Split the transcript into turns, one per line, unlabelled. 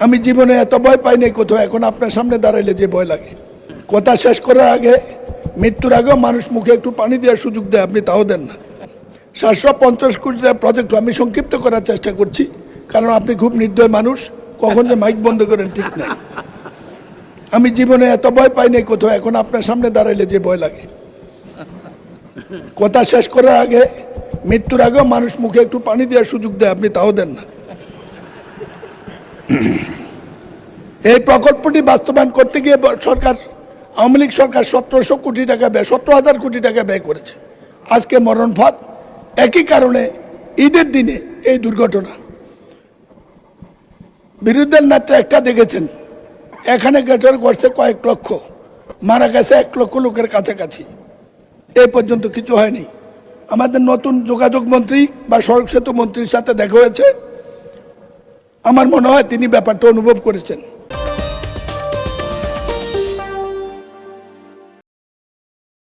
আমি জীবনে এত ভয় পাই নাই কোথাও, এখন আপনার সামনে দাঁড়াইলে যে ভয় লাগে। কথা শেষ করার আগে, মৃত্যুর আগেও মানুষ মুখে একটু পানি দেওয়ার সুযোগ দেয়, আপনি তাও দেন না। 750 কোটি টাকার প্রজেক্ট আমি সংক্ষিপ্ত করার চেষ্টা করছি, কারণ আপনি খুব নির্দয় মানুষ, কখন যে মাইক বন্ধ করেন ঠিক নাই। আমি জীবনে এত ভয় পাই নাই কোথাও, এখন আপনার সামনে দাঁড়াইলে যে ভয় লাগে। কথা শেষ করার আগে, মৃত্যুর আগেও মানুষ মুখে একটু পানি দেওয়ার সুযোগ দেয়, আপনি তাও দেন না। এই প্রকল্পটি বাস্তবায়ন করতে গিয়ে সরকার, আওয়ামী লীগ সরকার 1700 কোটি টাকা ব্যয়, 17,000 কোটি টাকা ব্যয় করেছে। আজকে মরণ ফাঁদ, একই কারণে ঈদের দিনে এই দুর্ঘটনা। বিরোধী নেতা একটা দেখেছেন, এখানে গেটর করছে কয়েক লক্ষ, মারা গেছে 1 লক্ষ লোকের কাছাকাছি। এই পর্যন্ত কিছু হয়নি। আমাদের নতুন যোগাযোগ মন্ত্রী বা সড়ক সেতু মন্ত্রীর সাথে দেখা হয়েছে, আমার মনে হয় তিনি ব্যাপারটা অনুভব করেছেন।